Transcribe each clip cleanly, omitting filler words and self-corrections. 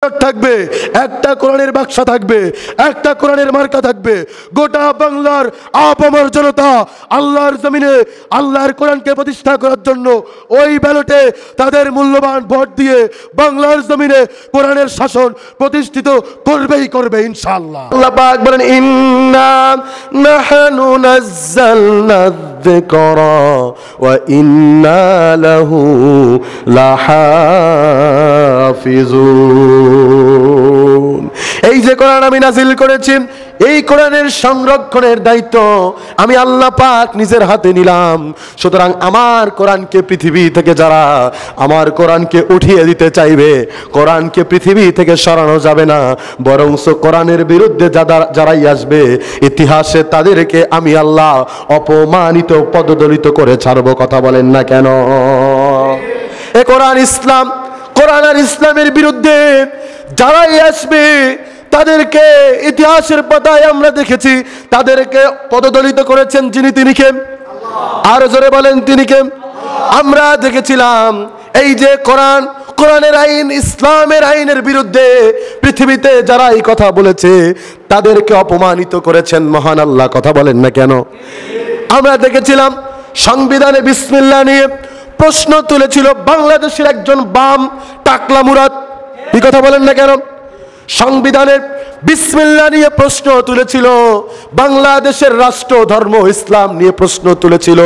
Signboard থাকবে, একটা কোরআনের বাক্সা থাকবে, একটা কোরআনের মার্কা থাকবে। গোটা বাংলার আপামর জনতা আল্লাহর জমিনে আল্লাহর কোরআনকে প্রতিষ্ঠা করার জন্য ওই ব্যালটে তাদের মূল্যবান ভোট দিয়ে বাংলার জমিনে কোরআনের শাসন প্রতিষ্ঠিত করবেই করবে ইনশাআল্লাহ। আল্লাহ পাক বলেন, ইন্না নাহনু নাযালনা যিকরা ওয়া ইন্না লাহু লাহাফিজুন। এই যে কোরআন আমি নাজিল করেছি, এই কোরআনের সংরক্ষণের দায়িত্ব আমি আল্লাহ পাক নিজের হাতে নিলাম। সুতরাং আমার কোরআনকে পৃথিবী থেকে যারা আমার কোরআনকে উঠিয়ে দিতে চাইবে, কোরআনকে পৃথিবী থেকে সরানো যাবে না, বরং কোরআনের বিরুদ্ধে যারাই আসবে ইতিহাসে তাদেরকে আমি আল্লাহ অপমানিত পদদলিত করে ছাড়বো। কথা বলেন না কেন? এ কোরআন ইসলাম, কোরআন আর ইসলামের বিরুদ্ধে যারাই আসবে তাদেরকে ইতিহাসের পাতায় আমরা দেখেছি তাদেরকে পদদলিত করেছেন যিনি, তিনি কে? আর জোরে বলেন, তিনি কে? আমরা দেখেছিলাম এই যে কোরআন, কোরআনের আইন, ইসলামের আইনের বিরুদ্ধে পৃথিবীতে যারা এই কথা বলেছে তাদেরকে অপমানিত করেছেন মহান আল্লাহ। কথা বলেন না কেন? আমরা দেখেছিলাম সংবিধানে বিসমিল্লাহ নিয়ে প্রশ্ন তুলেছিল বাংলাদেশের একজন বাম টাকলা মুরাদ। এই কথা বলেন না কেন? সংবিধানের বিসমিল্লাহ নিয়ে প্রশ্ন তুলেছিল, বাংলাদেশের রাষ্ট্র ধর্ম ইসলাম নিয়ে প্রশ্ন তুলেছিল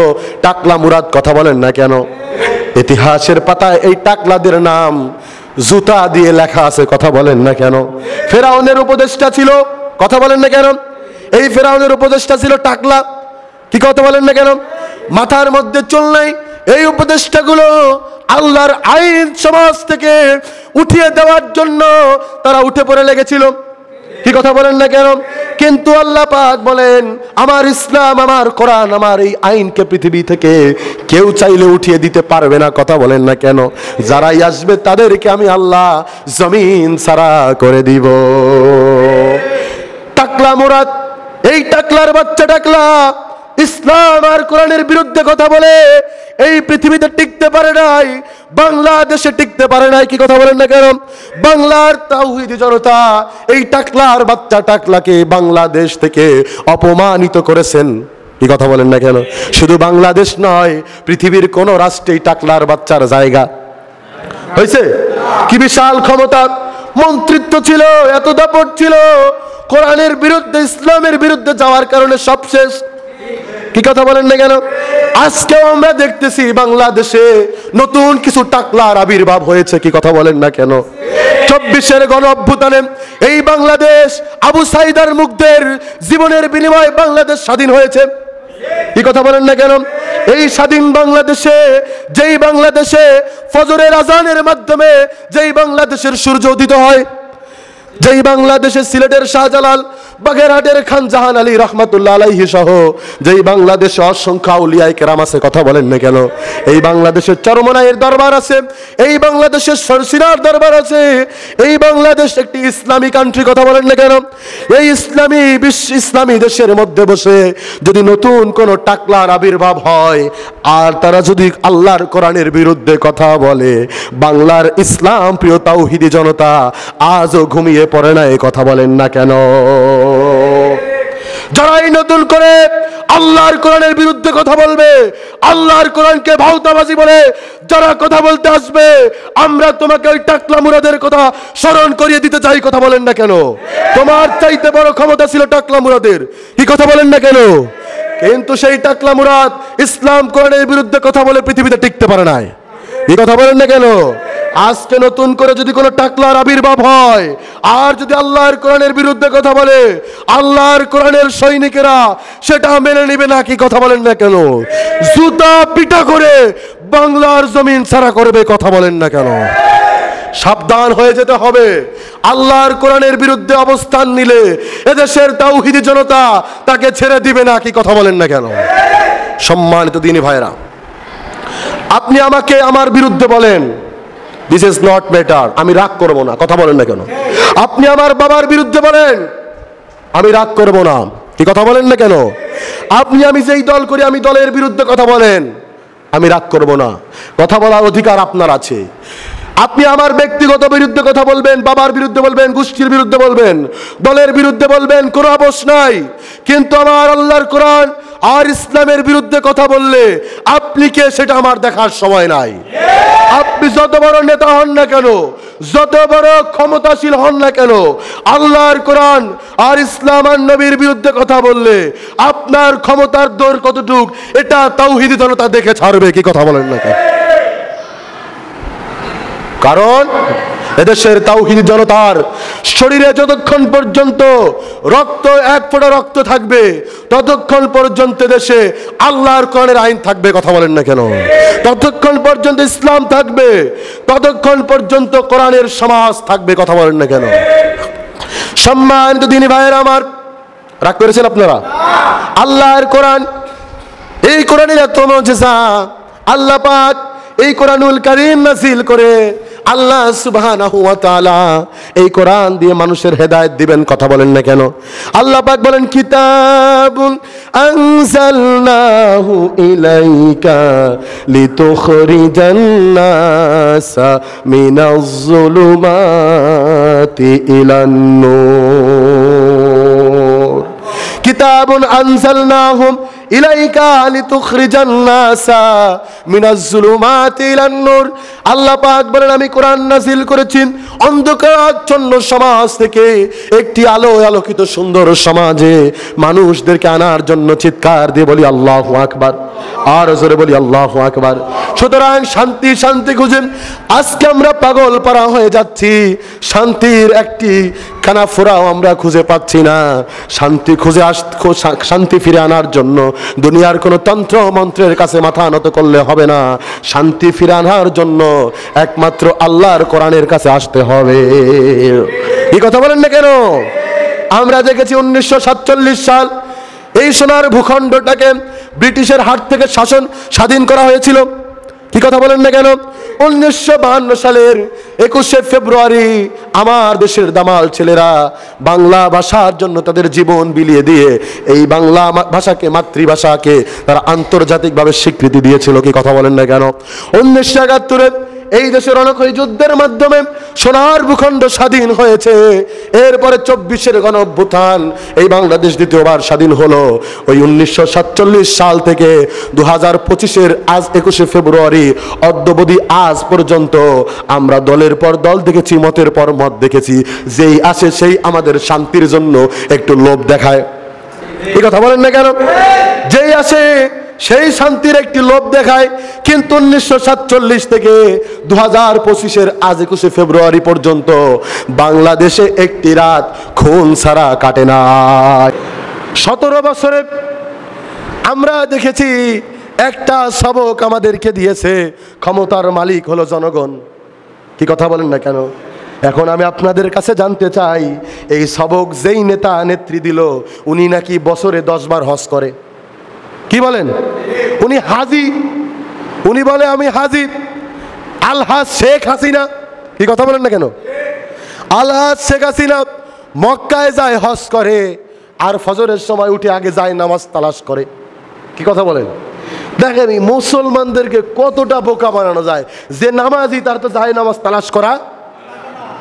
টাকলা মুরাদ। কথা বলেন না কেন? ইতিহাসের পাতায় এই টাকলাদের নাম জুতা দিয়ে লেখা আছে। কথা বলেন না কেন? ফেরাউনের উপদেষ্টা ছিল। কথা বলেন না কেন? এই ফেরাউনের উপদেষ্টা ছিল টাকলা। কি কথা বলেন না কেন? মাথার মধ্যে চুল নাই। এই উপদেষ্টাগুলো আল্লাহর আইন সমাজ থেকে উঠিয়ে দেওয়ার জন্য তারা উঠে পড়ে লেগেছিল। কি কথা বলেন না কেন? কিন্তু আল্লাহ পাক বলেন, আমার ইসলাম, আমার কোরআন, আমার এই আইনকে পৃথিবী থেকে কেউ চাইলে উঠিয়ে দিতে পারবে না। কথা বলেন না কেন? যারাই আসবে তাদেরকে আমি আল্লাহ জমিন ছাড়া করে দিব। টাকলা মুরাদ, এই টাকলার বাচ্চা টাকলা ইসলাম আর কোরআনের বিরুদ্ধে কথা বলে এই পৃথিবীতে টিকতে পারে নাই, বাংলাদেশে টিকতে পারে নাই। কি কথা বলেন না কেন? বাংলার তাওহীদি জনতা এই টাকলার বাচ্চা টাকলাকে বাংলাদেশ থেকে অপমানিত করেছেন। কি কথা বলেন না কেন? শুধু বাংলাদেশ নয়, পৃথিবীর কোন রাষ্ট্রেই টাকলার বাচ্চার জায়গা হয়েছে? কি বিশাল ক্ষমতা, মন্ত্রিত্ব ছিল, এত দাপট ছিল, কোরআনের বিরুদ্ধে, ইসলামের বিরুদ্ধে যাওয়ার কারণে সব শেষ। কি কথা বলেন না কেন? আজকেও আমরা দেখতেছি বাংলাদেশে নতুন কিছু টাকলার আবির্ভাব হয়েছে। কি কথা বলেন না কেন? 24-এর গণ অভ্যুত্থানে এই বাংলাদেশ আবু সাইদার মুগ্ধের জীবনের বিনিময়ে বাংলাদেশ স্বাধীন হয়েছে। কি কথা বলেন না কেন? এই স্বাধীন বাংলাদেশে, যেই বাংলাদেশে ফজরের আজানের মাধ্যমে যেই বাংলাদেশের সূর্য উদিত হয়, যেই বাংলাদেশে সিলেটের শাহজালাল, বাগেরহাটের খান জাহান আলী রহমাতুল্লাহ আলাইহি সহ যেই বাংলাদেশে অসংখ্য আউলিয়ায়ে কেরাম আছে। কথা বলেন না কেন? এই বাংলাদেশের চরমনাইয়ের দরবার আছে, এই বাংলাদেশের সরসিনার দরবার আছে, এই বাংলাদেশ একটি ইসলামী কান্ট্রি। কথা বলেন না কেন? এই ইসলামী দেশের মধ্যে বসে যদি নতুন কোন টাকলার আবির্ভাব হয় আর তারা যদি আল্লাহর কোরআনের বিরুদ্ধে কথা বলে, বাংলার ইসলাম প্রিয় তাওহীদি জনতা আজও ঘুমিয়ে পড়ে না। এই কথা বলেন না কেন? যারাই নতুন করে আল্লাহর কোরআনের বিরুদ্ধে কথা বলবে, আল্লাহর কোরআনকে ভাউতাবাজি বলে যারা কথা বলতে আসবে, আমরা তোমাকে ওই টাকলা মুরাদের কথা স্মরণ করিয়ে দিতে চাই। কথা বলেন না কেন? তোমার চাইতে বড় ক্ষমতা ছিল টাকলা মুরাদের। কি কথা বলেন না কেন? কিন্তু সেই টাকলা মুরাদ ইসলাম কোরআনের বিরুদ্ধে কথা বলে পৃথিবীতে টিকতে পারে নাই। এই কথা বলেন না কেন? আজকে নতুন করে যদি কোনো টাকলার আবির্ভাব হয় আর যদি আল্লাহর কোরআনের বিরুদ্ধে কথা বলে, আল্লাহর কোরআনের সৈনিকেরা সেটা মেনে নেবে না। কি কথা বলেন না কেন? জুতা পিটা করে বাংলার জমিন ছাড়া করবে। কথা বলেন না কেন? সাবধান হয়ে যেতে হবে। আল্লাহর কোরআনের বিরুদ্ধে অবস্থান নিলে এদেশের তাওহীদি জনতা তাকে ছেড়ে দিবে না। কি কথা বলেন না কেন? সম্মানিত দিনী ভাইরা, আপনি আমাকে আমার বিরুদ্ধে বলেন, দিস ইজ নট ম্যাটার, আমি রাগ করব না। কথা বলেন না কেন? আপনি আমার বাবার বিরুদ্ধে বলেন, আমি রাগ করব না। কি কথা বলেন না কেন? আমি যেই দল করি, আমি দলের বিরুদ্ধে কথা বলেন, আমি রাগ করব না। কথা বলার অধিকার আপনার আছে। আপনি আমার ব্যক্তিগত বিরুদ্ধে কথা বলবেন, বাবার বিরুদ্ধে বলবেন, গোষ্ঠীর বিরুদ্ধে বলবেন, দলের বিরুদ্ধে বলবেন, কোনো আপোষ নাই। কিন্তু আমার আল্লাহর কোরআন আর ইসলামের বিরুদ্ধে কথা বললে আপনি কে সেটা আমার দেখার সময় নাই। আপনি যত বড় নেতা হন না কেন, যত বড় ক্ষমতাশীল হন না কেন, আল্লাহর কোরআন আর ইসলাম আর নবীর বিরুদ্ধে কথা বললে আপনার ক্ষমতার দৌড় কতটুক এটা তাওহীদি জনতা দেখে ছাড়বে। কি কথা বলেন না কেন? কারণ এদেশের তাওহীদি জনতার শরীরে যতক্ষণ পর্যন্ত রক্ত, এক ফোঁটা রক্ত থাকবে ততক্ষণ পর্যন্ত দেশে আল্লাহর কোরআনের আইন থাকবে। কথা বলেন না কেন? ততক্ষণ পর্যন্ত ইসলাম থাকবে, ততক্ষণ পর্যন্ত কোরআনের সমাজ থাকবে। কথা বলেন না কেন? সম্মানিত দিনী ভাইয়েরা আমার, রাগ করেছেন আপনারা? আল্লাহর কোরআন, এই কোরআনের এত মুজিজা, আল্লাহ পাক এই কোরআনুল কারীম নাযিল করে আল্লাহ সুবহানাহু ওয়া তাআলা এই কোরআন দিয়ে মানুষের হেদায়েত দিবেন। কথা বলেন না কেন? আল্লাহ পাক বলেন, কিতাবুন আনজালনাহু ইলাইকা লিতুখরিজান নাসা মিনাজ যুলুমাতি ইলান নূর। কিতাবুন আনজালনাহু ইলাইকা লিতুখরিজান নাসা মিনাজ যুলুমাতি ইলান নূর। আল্লাহ পাক বলেন, আমি কোরআন নাযিল করেছি অন্ধকারাচ্ছন্ন সমাজ থেকে একটি আলো আলোকিত সুন্দর সমাজে মানুষদেরকে আনার জন্য। চিৎকার দিয়ে বলি আল্লাহু আকবার, আর জোরে বলি আল্লাহু আকবার। সুতরাং শান্তি শান্তি খুঁজেন, আজকে আমরা পাগল পারা হয়ে যাচ্ছি, শান্তির একটি কানাফোরাও আমরা খুঁজে পাচ্ছি না। শান্তি খুঁজে শান্তি ফিরে আনার জন্য দুনিয়ার কোনো তন্ত্র মন্ত্রের কাছে মাথা নত করলে হবে না। শান্তি ফিরে আনার জন্য একমাত্র আল্লাহর কোরআনের কাছে আসতে হবে। এই কথা বলেন না কেন? আমরা দেখেছি 1947 সাল এই সোনার ভূখণ্ডটাকে ব্রিটিশের হাত থেকে স্বাধীন করা হয়েছিল। কি কথা বলেন না কেন? 1952 সালের 21শে ফেব্রুয়ারি আমার দেশের দামাল ছেলেরা বাংলা ভাষার জন্য তাদের জীবন বিলিয়ে দিয়ে এই বাংলা ভাষাকে, মাতৃভাষাকে তারা আন্তর্জাতিকভাবে স্বীকৃতি দিয়েছিল। কি কথা বলেন না কেন? 1971-এ এই দেশের অনেক যুদ্ধের মাধ্যমে সোনার ভূখণ্ড স্বাধীন হয়েছে। এরপরে 24-এর গণঅভ্যুত্থান, এই বাংলাদেশ দ্বিতীয়বার স্বাধীন হলো। ওই 1947 সাল থেকে 2025-এর আজ 21শে ফেব্রুয়ারি অদ্যবধি আজ পর্যন্ত আমরা দলের পর দল দেখেছি, মতের পর মত দেখেছি, যেই আসে সেই আমাদের শান্তির জন্য একটু লোভ দেখায়। এই কথা বলেন না কেন? যেই আসে সেই শান্তির একটি লোভ দেখায়। কিন্তু 1947 থেকে 2025-এর আজ 21শে ফেব্রুয়ারি পর্যন্ত বাংলাদেশে একটি রাত খুন ছাড়া কাটে না। 17 বছরে আমরা দেখেছি একটা সবক আমাদেরকে দিয়েছে, ক্ষমতার মালিক হলো জনগণ। কি কথা বলেন না কেন? এখন আমি আপনাদের কাছে জানতে চাই, এই সবক যেই নেতা নেত্রী দিল উনি নাকি বছরে 10 বার হজ করে। কি বলেন? উনি হাজি, উনি বলে আমি হাজি। আলহাজ শেখ হাসিনা, কি কথা বলেন না কেন? আলহাজ শেখ হাসিনা মক্কায় যায় হজ করে, আর ফজরের সময় উঠে আগে যায় নামাজ তালাশ করে। কি কথা বলেন? দেখেন মুসলমানদেরকে কতটা বোকা বানানো যায়। যে নামাজি তার তো যায় নামাজ তালাশ করা।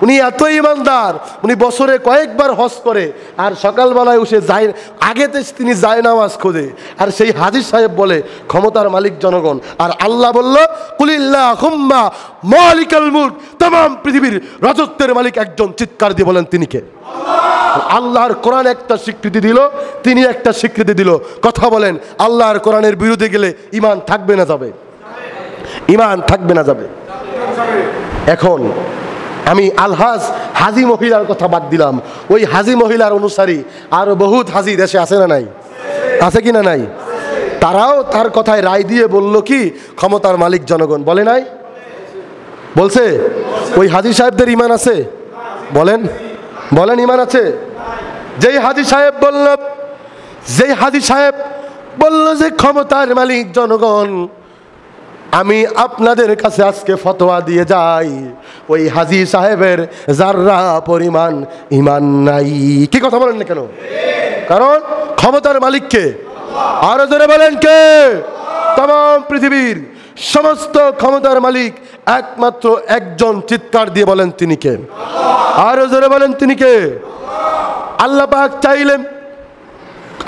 উনি এত ইমানদার, উনি বছরে কয়েকবার হজ করে, আর সকালবেলায় উঠে যায়, আগেতে তিনি যায় নামাজ খোঁজে। আর সেই হাজী সাহেব বলে ক্ষমতার মালিক জনগণ, আর আল্লাহ বলল কুলিল্লাহুম্মা মালিকাল মুলক, तमाम পৃথিবীর রাজত্বের মালিক একজন। চিৎকার দিয়ে বলেন তিনি কে? আল্লাহর কোরআন একটা স্বীকৃতি দিল, তিনি একটা স্বীকৃতি দিল। কথা বলেন, আল্লাহর কোরআনের বিরুদ্ধে গেলে ইমান থাকবে না যাবে? ইমান থাকবে না যাবে? এখন আমি আলহাজ হাজি মহিলার কথা বাদ দিলাম, ওই হাজি মহিলার অনুসারী আরো বহুত হাজি দেশে আছে না নাই? আছে কি না নাই? তারাও তার কথায় রায় দিয়ে বলল কি ক্ষমতার মালিক জনগণ। বলে নাই? বলছে? ওই হাজি সাহেবদের ইমান আছে? বলেন বলেন, ইমান আছে? যেই হাজি সাহেব বলল যে ক্ষমতার মালিক জনগণ, আমি আপনাদের কাছে আজকে ফতোয়া দিয়ে যাই, ওই হাজি সাহেবের যাররা পরিমাণ ইমান নাই। কি কথা বলেন না কেন? কারণ ক্ষমতার মালিক কে? আরো জোরে বলেন কে? तमाम পৃথিবীর সমস্ত ক্ষমতার মালিক একমাত্র একজন, চিৎকার দিয়ে বলেন তিনি কে? আরো জোরে বলেন তিনি কে? আল্লাহ পাক চাইলে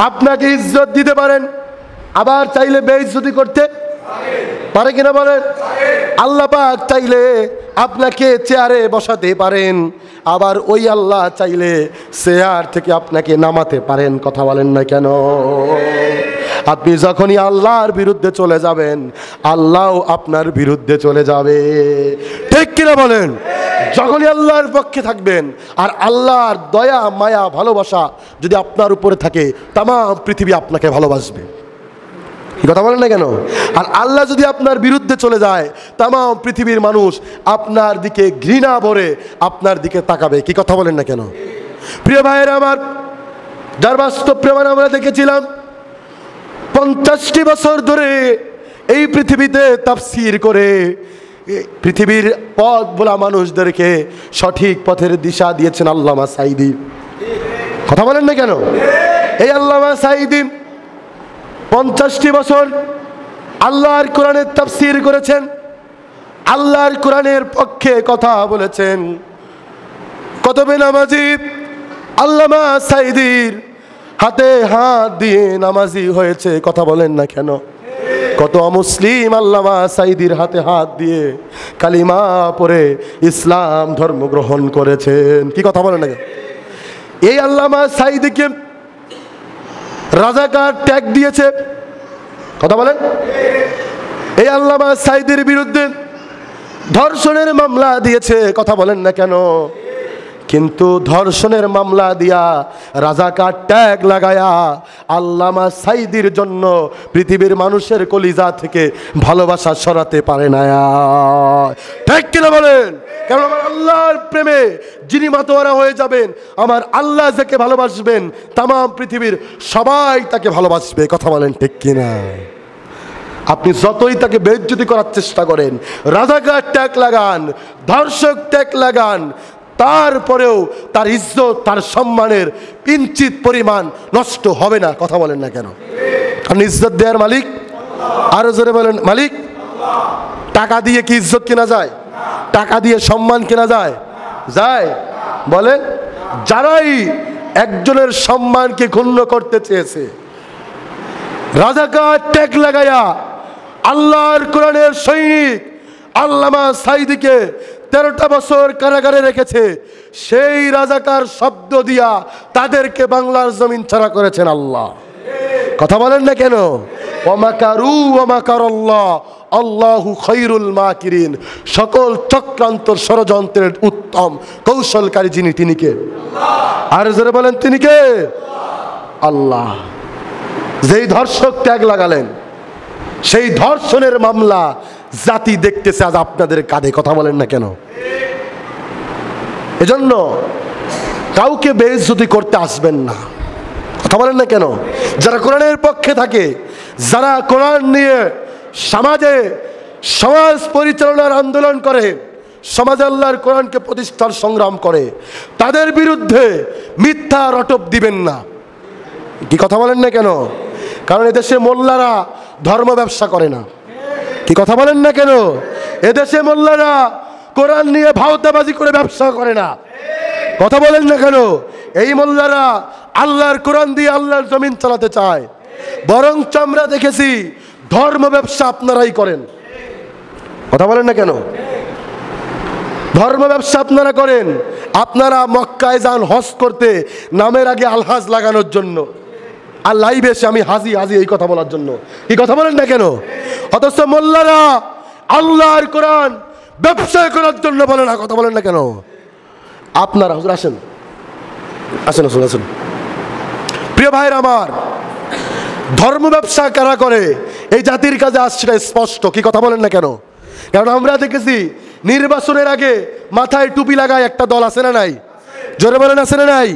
আপনাকে ইজ্জত দিতে পারেন, আবার চাইলে বেইজ্জতি করতে পারে কিনা বলেন? আল্লাহ পাক চাইলে আপনাকে চেয়ারে বসাতে পারেন, আবার ওই আল্লাহ চাইলে চেয়ার থেকে আপনাকে নামাতে পারেন। কথা বলেন না কেন? আপনি যখনই আল্লাহর বিরুদ্ধে চলে যাবেন, আল্লাহও আপনার বিরুদ্ধে চলে যাবে। ঠিক কিনা বলেন? যখনই আল্লাহর পক্ষে থাকবেন আর আল্লাহর দয়া মায়া ভালোবাসা যদি আপনার উপরে থাকে, তাম পৃথিবী আপনাকে ভালোবাসবে। কথা বলেন না কেন? আর আল্লাহ যদি আপনার বিরুদ্ধে চলে যায়, তাম পৃথিবীর মানুষ আপনার দিকে ঘৃণা ভরে আপনার দিকে তাকাবে। কি কথা বলেন না কেন? প্রিয় ভাইয়েরা আমার, যার বাস্তব প্রমাণ আমরা দেখেছিলাম, 50টি বছর ধরে এই পৃথিবীতে তাফসীর করে পৃথিবীর পথ ভোলা মানুষদেরকে সঠিক পথের দিশা দিয়েছেন আল্লামা সাঈদী। কথা বলেন না কেন? এই আল্লামা সাঈদী 50টি বছর আল্লাহর কোরআনের তাফসীর করেছেন, আল্লাহর কোরআনের পক্ষে কথা বলেছেন। কত বেনামাজি আল্লামা সাঈদীর হাতে হাত দিয়ে নামাজি হয়েছে। কথা বলেন না কেন? কত অমুসলিম আল্লামা সাঈদীর হাতে হাত দিয়ে কালিমা পড়ে ইসলাম ধর্ম গ্রহণ করেছেন। কি কথা বলেন না কেন? এই আল্লামা সাঈদীকে রাজাকার ট্যাগ দিয়েছে। কথা বলেন? এই আল্লামা সাঈদীর বিরুদ্ধে ধর্ষণের মামলা দিয়েছে। কথা বলেন না কেন? কিন্তু ধর্ষণের মামলা দিয়া রাজাকার ট্যাগ লাগায়া আল্লামা সাঈদীর জন্য পৃথিবীর মানুষের কলিজা থেকে ভালোবাসা সরাতে পারে না। ঠিক কিনা বলেন? কারণ আমার আল্লাহর প্রেমে যিনি মাতোয়ারা হয়ে যাবেন, আমার আল্লাহ যাকে ভালোবাসবেন, তাম পৃথিবীর সবাই তাকে ভালোবাসবে। কথা বলেন ঠিক কিনা? আপনি যতই তাকে বেইজ্জতি করার চেষ্টা করেন, রাজাকার ট্যাগ লাগান, ধর্ষক ট্যাগ লাগান, তারপরেও তার ইজ্জত, তার সম্মানের কিঞ্চিত পরিমাণ নষ্ট হবে না। কথা বলেন না কেন? কারণ ইজ্জত দেওয়ার মালিক, আরো জোরে বলেন মালিক। টাকা দিয়ে কি ইজ্জত কেনা যায়? টাকা দিয়ে সম্মান কেনা যায়? যায়? বলেন। যারাই একজনের সম্মানকে ক্ষুণ্ণ করতে চেয়েছে, রাজাকার ট্যাগ লাগায়া আল্লাহর কোরআনের সৈনিক আল্লামা সাঈদীকে 13টা বছর কারাগারে রেখেছে, সেই রাজাকার শব্দ দিয়া তাদেরকে বাংলার জমিন ছাড়া করেছেন আল্লাহ। কথা বলেন না কেন? ওয়ামাকারু ওয়ামাকারাল্লাহ আল্লাহু খায়রুল মাকিরিন। সকল চক্রান্ত ষড়যন্ত্রের উত্তম কৌশলকারী যিনি, তিনি কে? আর যারা বলেন তিনি কে? আল্লাহ। যেই ধর্ষক ট্যাগ লাগালেন, সেই ধর্ষণের মামলা জাতি দেখতেছে আজ আপনাদের কাঁধে। কথা বলেন না কেন? এজন্য কাউকে বেইজ্জতি করতে আসবেন না। কথা বলেন না কেন? যারা কোরআনের পক্ষে থাকে, যারা কোরআন নিয়ে সমাজে সমাজ পরিচালনার আন্দোলন করে, সমাজে আল্লাহর কোরআনকে প্রতিষ্ঠার সংগ্রাম করে, তাদের বিরুদ্ধে মিথ্যা রটব দিবেন না। কি কথা বলেন না কেন? কারণ এদেশে মোল্লারা ধর্ম ব্যবসা করে না। কি কথা বলেন না কেন? এদেশে মোল্লারা কোরআন নিয়ে ভাওতাবাজি করে ব্যবসা করে না। কথা বলেন না কেন? এই মোল্লারা আল্লাহর কোরআন দিয়ে আল্লাহর জমিন চালাতে চায়। বরঞ্চ আমরা দেখেছি ধর্ম ব্যবসা আপনারাই করেন। কথা বলেন না কেন? ধর্ম ব্যবসা আপনারা করেন। আপনারা মক্কায় যান হজ করতে, নামের আগে আলহাজ লাগানোর জন্য, আর লাইভে এসে আমি হাজি হাজি এই কথা বলার জন্য। কি কথা বলেন না কেন? অথচ মোল্লারা আল্লাহর কোরআন ব্যবসা করার জন্য বলে না। কথা বলেন না কেন? আপনারা হুজুর আসেন, আসেন আসুন আসুন। প্রিয় ভাইরা আমার, ধর্ম ব্যবসা কারা করে এই জাতির কাছে আজ সেটা স্পষ্ট। কি কথা বলেন না কেন? কারণ আমরা দেখেছি নির্বাচনের আগে মাথায় টুপি লাগায় একটা দল আছে না নাই? জোরে বলেন আছে না নাই?